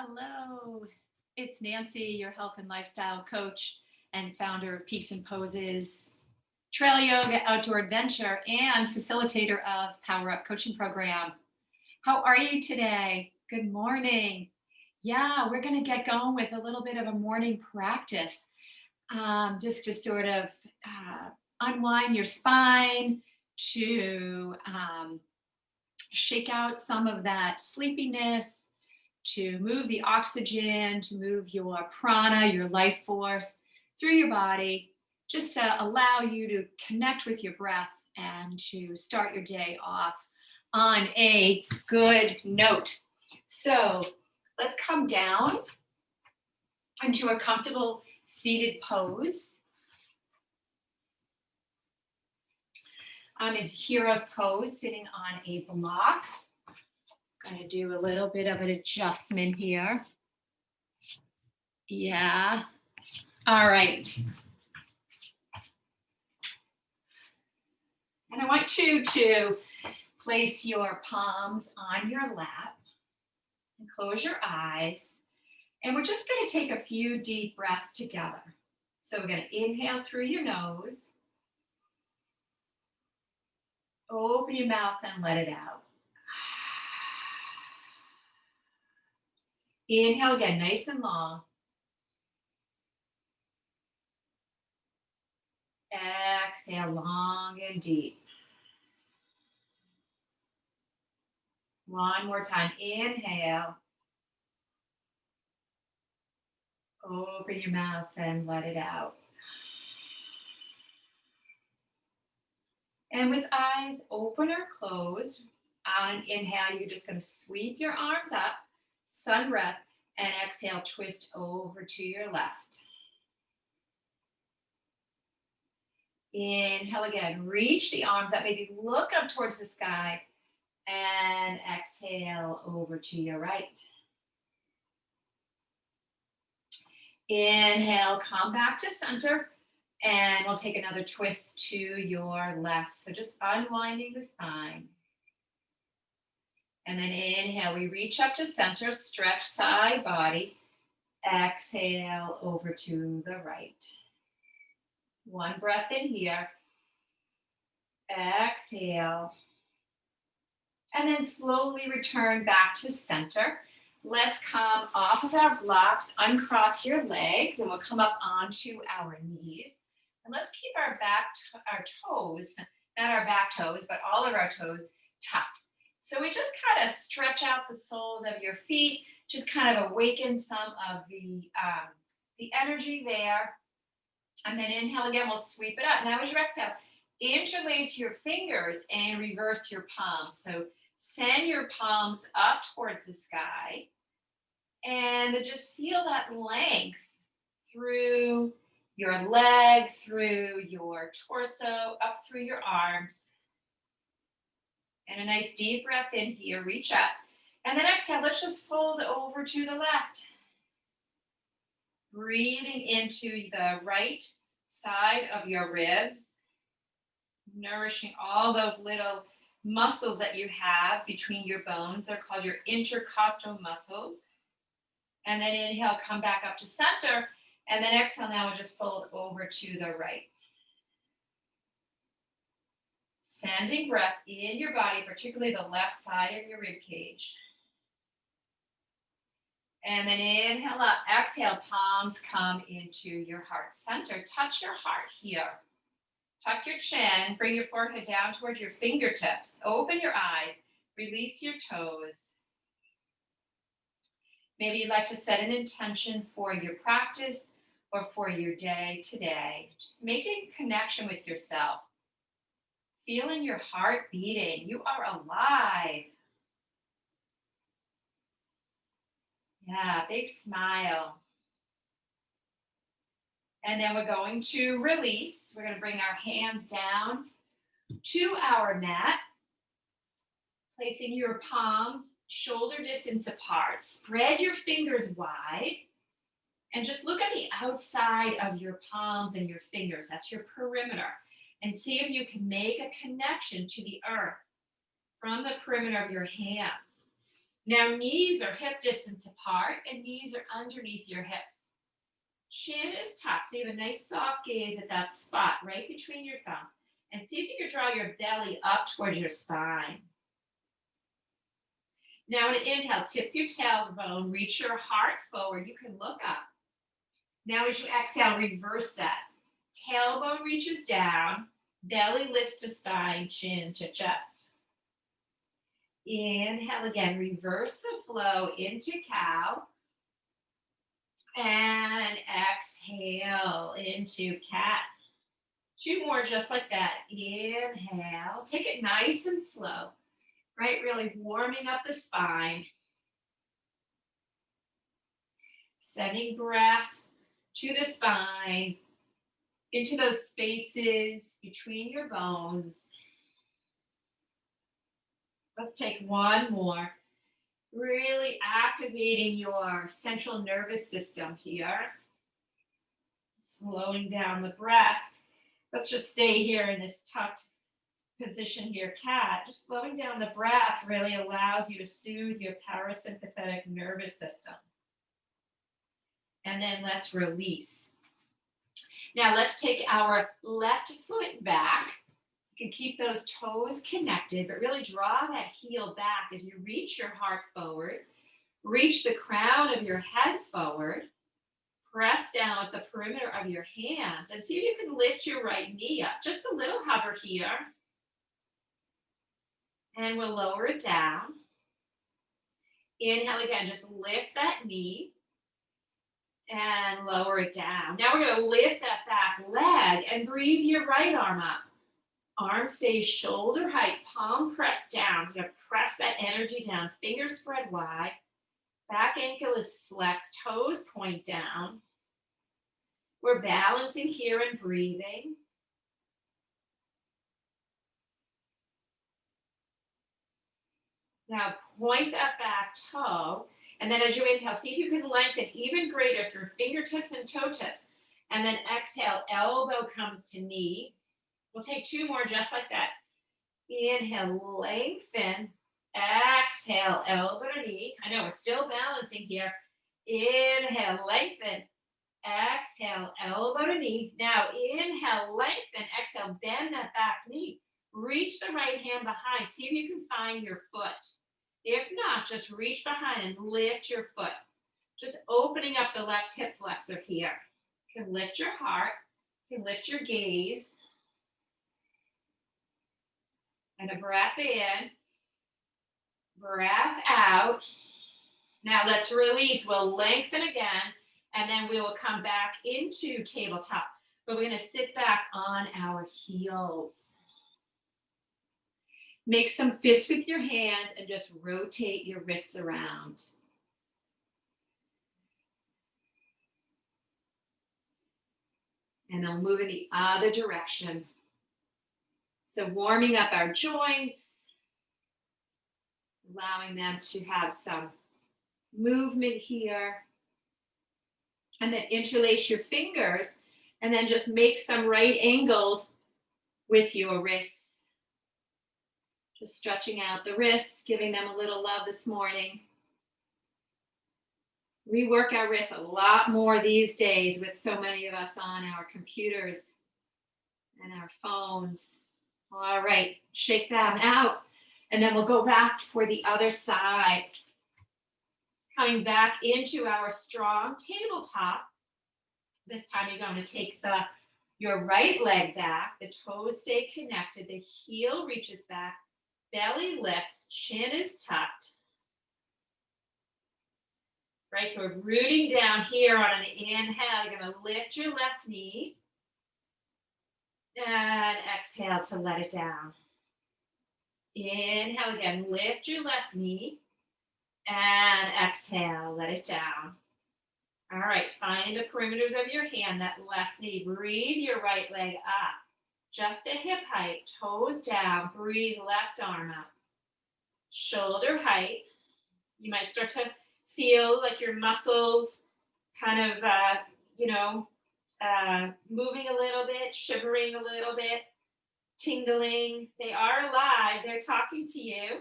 Hello, it's Nancy, your health and lifestyle coach and founder of Peaks and Poses, Trail Yoga Outdoor Adventure, and facilitator of Power Up Coaching Program. How are you today? Good morning. Yeah, we're going to get going with a little bit of a morning practice, just to sort of unwind your spine, to shake out some of that sleepiness, to move the oxygen, to move your prana, your life force through your body, just to allow you to connect with your breath and to start your day off on a good note. So let's come down into a comfortable seated pose. I'm in hero's pose, sitting on a block. Going to do a little bit of an adjustment here. Yeah. All right. And I want you to place your palms on your lap and close your eyes. And we're just going to take a few deep breaths together. So we're going to inhale through your nose. Open your mouth and let it out. Inhale again, nice and long. Exhale, long and deep. One more time. Inhale. Open your mouth and let it out. And with eyes open or closed, on an inhale, you're just going to sweep your arms up, sun breath, and exhale, twist over to your left. Inhale again, reach the arms up, maybe look up towards the sky, and exhale over to your right. Inhale, come back to center, and we'll take another twist to your left. So just unwinding the spine. And then inhale, we reach up to center, stretch side body. Exhale over to the right. One breath in here. Exhale. And then slowly return back to center. Let's come off of our blocks, uncross your legs, and we'll come up onto our knees. And let's keep our toes, not our back toes, but all of our toes tucked. So we just kind of stretch out the soles of your feet, just kind of awaken some of the energy there. And then inhale again, we'll sweep it up. Now as you exhale, interlace your fingers and reverse your palms. So send your palms up towards the sky and just feel that length through your leg, through your torso, up through your arms. And a nice deep breath in here, reach up. And then exhale, let's just fold over to the left. Breathing into the right side of your ribs, nourishing all those little muscles that you have between your bones. They're called your intercostal muscles. And then inhale, come back up to center. And then exhale, now we'll just fold over to the right. Sending breath in your body, particularly the left side of your rib cage. And then inhale up, exhale, palms come into your heart center. Touch your heart here. Tuck your chin, bring your forehead down towards your fingertips. Open your eyes, release your toes. Maybe you'd like to set an intention for your practice or for your day today. Just making connection with yourself. Feeling your heart beating. You are alive. Yeah, big smile. And then we're going to release. We're going to bring our hands down to our mat. Placing your palms shoulder distance apart. Spread your fingers wide. And just look at the outside of your palms and your fingers. That's your perimeter. And see if you can make a connection to the earth from the perimeter of your hands. Now knees are hip distance apart and knees are underneath your hips. Chin is tucked, so you have a nice soft gaze at that spot right between your thumbs. And see if you can draw your belly up towards your spine. Now, on an inhale, tip your tailbone, reach your heart forward. You can look up. Now, as you exhale, reverse that. Tailbone reaches down, belly lifts to spine, chin to chest. Inhale again, reverse the flow into cow. And exhale into cat. 2 more just like that. Inhale, take it nice and slow, right? Really warming up the spine. Sending breath to the spine, into those spaces between your bones. Let's take 1 more. Really activating your central nervous system here. Slowing down the breath. Let's just stay here in this tucked position here, cat. Just slowing down the breath really allows you to soothe your parasympathetic nervous system. And then let's release. Now let's take our left foot back. You can keep those toes connected, but really draw that heel back as you reach your heart forward. Reach the crown of your head forward. Press down with the perimeter of your hands and see if you can lift your right knee up. Just a little hover here. And we'll lower it down. Inhale again, just lift that knee and lower it down. Now we're going to lift that back leg and breathe your right arm up. Arm stays shoulder height, palm pressed down. You're going to press that energy down, fingers spread wide. Back ankle is flexed, toes point down. We're balancing here and breathing. Now point that back toe, and then as you inhale, see if you can lengthen even greater through fingertips and toe tips. And then exhale, elbow comes to knee. We'll take 2 more just like that. Inhale, lengthen. Exhale, elbow to knee. I know we're still balancing here. Inhale, lengthen. Exhale, elbow to knee. Now inhale, lengthen. Exhale, bend that back knee. Reach the right hand behind. See if you can find your foot. If not, just reach behind and lift your foot. Just opening up the left hip flexor here. You can lift your heart. You can lift your gaze. And a breath in. Breath out. Now let's release. We'll lengthen again. And then we will come back into tabletop. But we're going to sit back on our heels. Make some fists with your hands and just rotate your wrists around. And then move in the other direction. So warming up our joints, allowing them to have some movement here. And then interlace your fingers and then just make some right angles with your wrists. Just stretching out the wrists, giving them a little love this morning. We work our wrists a lot more these days with so many of us on our computers and our phones. All right, shake them out. And then we'll go back for the other side. Coming back into our strong tabletop. This time you're going to take your right leg back. The toes stay connected. The heel reaches back. Belly lifts. Chin is tucked. Right, so we're rooting down here on an inhale. You're going to lift your left knee. And exhale to let it down. Inhale again, lift your left knee. And exhale, let it down. All right, find the perimeters of your hand, that left knee. Breathe your right leg up. Just a hip height, toes down. Breathe left arm up. Shoulder height. You might start to feel like your muscles kind of, moving a little bit, shivering a little bit, tingling. They are alive. They're talking to you.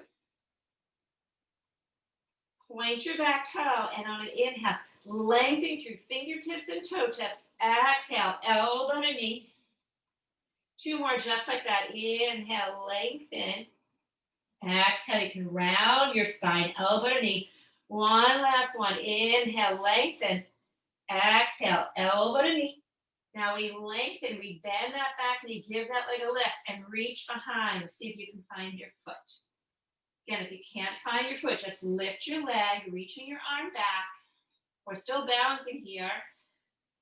Point your back toe, and on an inhale, lengthen through fingertips and toe tips. Exhale, elbow to knee. 2 more just like that. Inhale, lengthen. Exhale, you can round your spine, elbow to knee. One last one. Inhale, lengthen. Exhale, elbow to knee. Now we lengthen, we bend that back knee, give that leg a lift, and reach behind. See if you can find your foot. Again, if you can't find your foot, just lift your leg, reaching your arm back. We're still balancing here.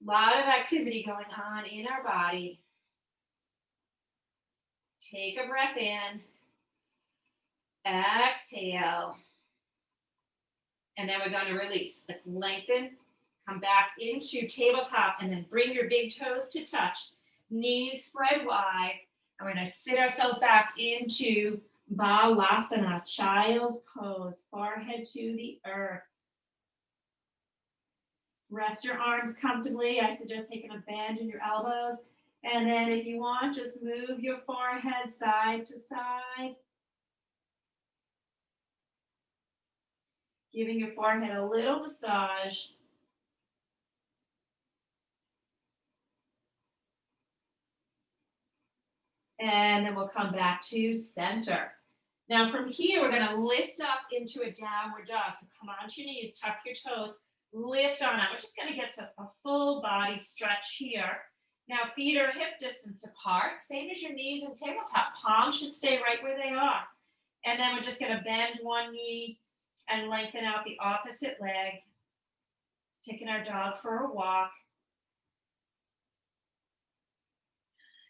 A lot of activity going on in our body. Take a breath in. Exhale. And then we're going to release. Let's lengthen. Come back into tabletop and then bring your big toes to touch. Knees spread wide. And we're going to sit ourselves back into Balasana, child's pose, forehead to the earth. Rest your arms comfortably. I suggest taking a bend in your elbows. And then if you want, just move your forehead side to side. Giving your forehead a little massage. And then we'll come back to center. Now from here, we're going to lift up into a downward dog. So come onto your knees, tuck your toes, lift on up. We're just going to get a full body stretch here. Now feet are hip distance apart, same as your knees in tabletop. Palms should stay right where they are. And then we're just going to bend one knee and lengthen out the opposite leg. Taking our dog for a walk.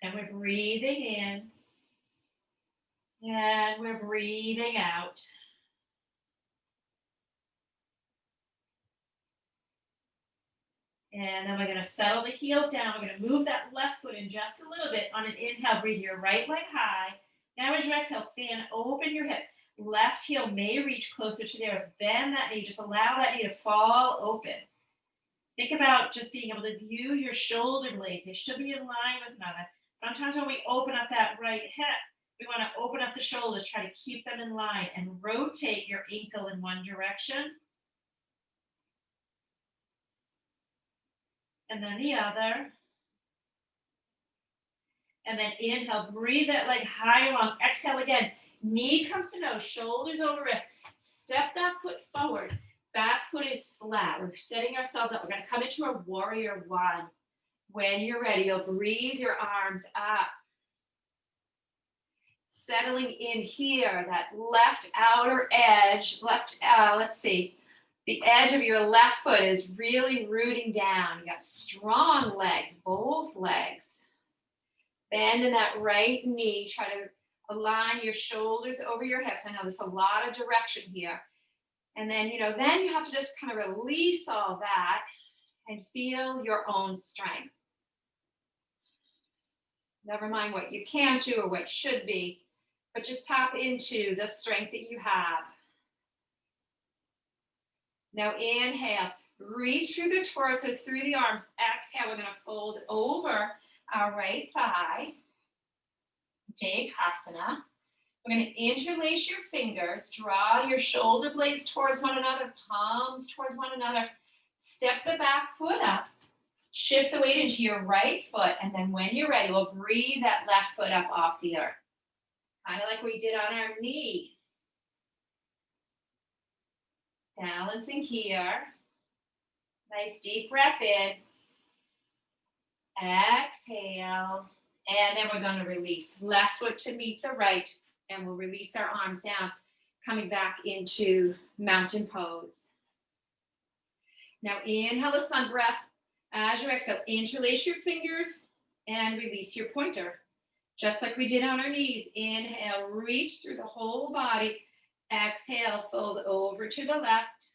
And we're breathing in. And we're breathing out. And then we're going to settle the heels down. We're going to move that left foot in just a little bit. On an inhale, breathe your right leg high. Now as you exhale, fan open your hip. Left heel may reach closer to the earth. Bend that knee. Just allow that knee to fall open. Think about just being able to view your shoulder blades. They should be in line with one another. Sometimes when we open up that right hip, we want to open up the shoulders, try to keep them in line, and rotate your ankle in one direction. And then the other. And then inhale, breathe that leg high and long. Exhale again. Knee comes to nose, shoulders over wrist. Step that foot forward. Back foot is flat. We're setting ourselves up. We're going to come into a warrior one. When you're ready, you'll breathe your arms up. Settling in here, that left outer edge, let's see. The edge of your left foot is really rooting down. You got strong legs, both legs. Bend in that right knee. Try to align your shoulders over your hips. I know there's a lot of direction here. And then, then you have to just kind of release all that and feel your own strength. Never mind what you can do or what should be, but just tap into the strength that you have. Now inhale, reach through the torso, through the arms. Exhale, we're going to fold over our right thigh. Dekasana. We're going to interlace your fingers, draw your shoulder blades towards one another, palms towards one another. Step the back foot up. Shift the weight into your right foot, and then when you're ready, we'll breathe that left foot up off the earth. Kind of like we did on our knee. Balancing here. Nice deep breath in. Exhale. And then we're going to release. Left foot to meet the right, and we'll release our arms down, coming back into mountain pose. Now inhale the sun breath. As you exhale, interlace your fingers and release your pointer. Just like we did on our knees. Inhale, reach through the whole body. Exhale, fold over to the left.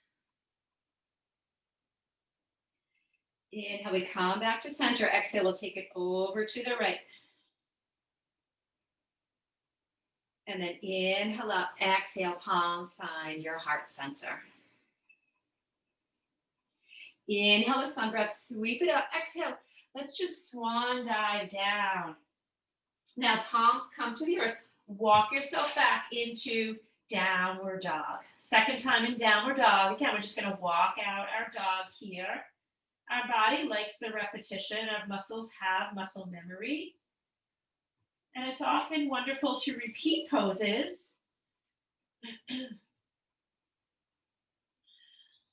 Inhale, we come back to center. Exhale, we'll take it over to the right. And then inhale up, exhale, palms find your heart center. Inhale the sun breath, sweep it up. Exhale, let's just swan dive down. Now palms come to the earth. Walk yourself back into downward dog. Second time in downward dog. Again, we're just going to walk out our dog here. Our body likes the repetition. Our muscles have muscle memory. And it's often wonderful to repeat poses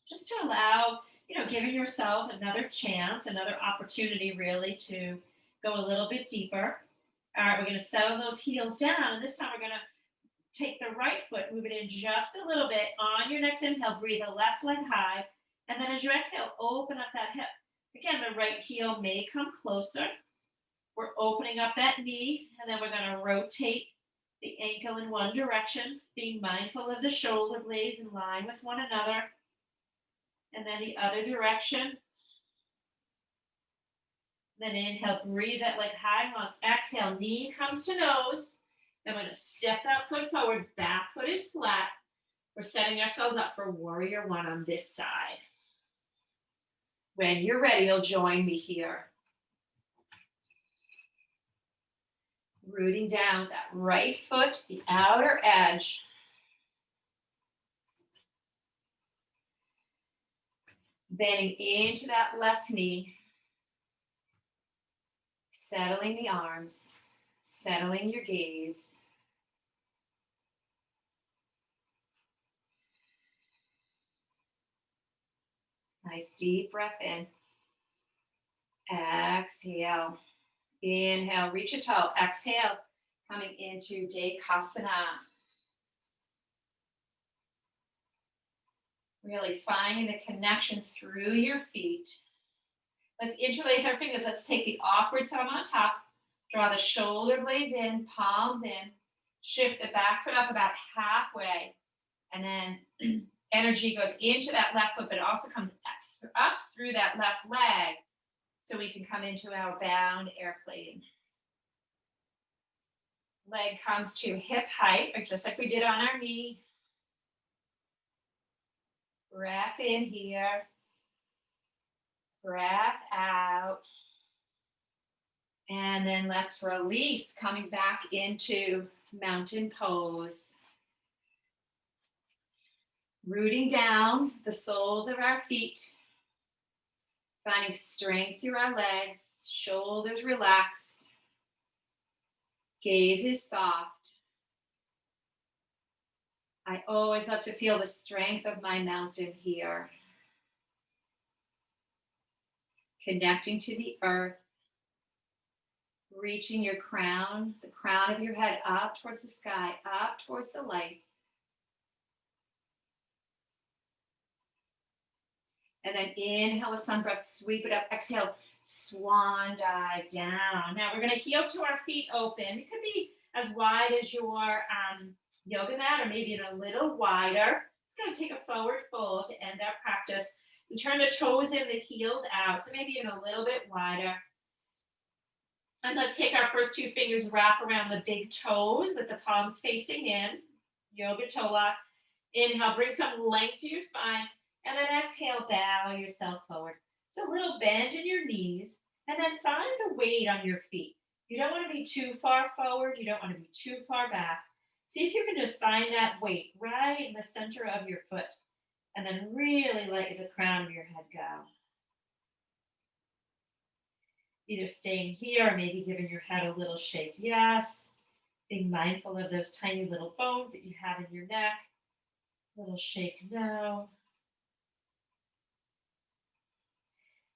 just to allow, giving yourself another chance, another opportunity really to go a little bit deeper. All right, we're going to settle those heels down. And this time we're going to take the right foot, move it in just a little bit. On your next inhale, breathe the left leg high. And then as you exhale, open up that hip. Again, the right heel may come closer. We're opening up that knee, and then we're going to rotate the ankle in one direction, being mindful of the shoulder blades in line with one another. And then the other direction. Then inhale, breathe that leg high. On exhale, knee comes to nose. Then we're going to step that foot forward. Back foot is flat. We're setting ourselves up for warrior one on this side. When you're ready, you'll join me here. Rooting down that right foot, the outer edge. Bending into that left knee. Settling the arms. Settling your gaze. Nice deep breath in. Exhale. Inhale, reach a toe. Exhale, coming into Dekasana. Really finding the connection through your feet. Let's interlace our fingers. Let's take the awkward thumb on top. Draw the shoulder blades in, palms in. Shift the back foot up about halfway. And then energy goes into that left foot, but it also comes up through that left leg. So we can come into our bound airplane. Leg comes to hip height, just like we did on our knee. Breath in here. Breath out. And then let's release, coming back into mountain pose. Rooting down the soles of our feet. Finding strength through our legs, shoulders relaxed. Gaze is soft. I always love to feel the strength of my mountain here. Connecting to the earth. Reaching your crown, the crown of your head up towards the sky, up towards the light. And then inhale with sun breath, sweep it up. Exhale, swan dive down. Now we're going to heel to our feet open. It could be as wide as your yoga mat or maybe even a little wider. It's going to take a forward fold to end our practice. We turn the toes in, the heels out, so maybe even a little bit wider. And let's take our first two fingers, wrap around the big toes with the palms facing in. Yoga toe lock. Inhale, bring some length to your spine. And then exhale, bow yourself forward. So a little bend in your knees. And then find the weight on your feet. You don't want to be too far forward. You don't want to be too far back. See if you can just find that weight right in the center of your foot. And then really let the crown of your head go. Either staying here or maybe giving your head a little shake, yes. Being mindful of those tiny little bones that you have in your neck. Little shake, no.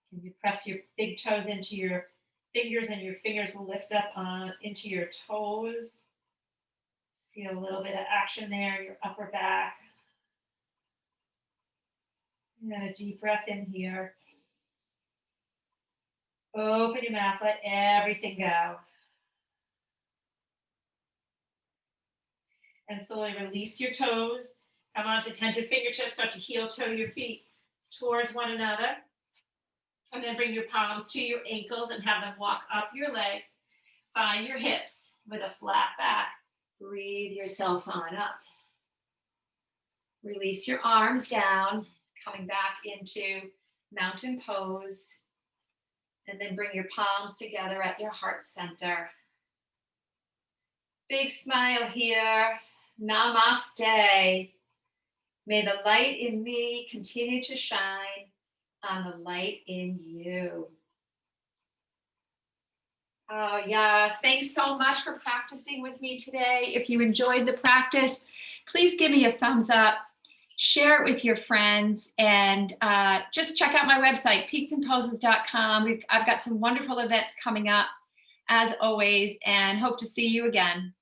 Can you press your big toes into your fingers and your fingers lift up into your toes? Just feel a little bit of action there in your upper back. And then a deep breath in here. Open your mouth, let everything go. And slowly release your toes. Come on to tented fingertips, start to heel toe your feet towards one another. And then bring your palms to your ankles and have them walk up your legs. Find your hips with a flat back. Breathe yourself on up. Release your arms down, coming back into mountain pose. And then bring your palms together at your heart center. Big smile here. Namaste. May the light in me continue to shine on the light in you. Oh, yeah. Thanks so much for practicing with me today. If you enjoyed the practice, please give me a thumbs up, share it with your friends, and just check out my website, peaksandposes.com. I've got some wonderful events coming up, as always, and hope to see you again.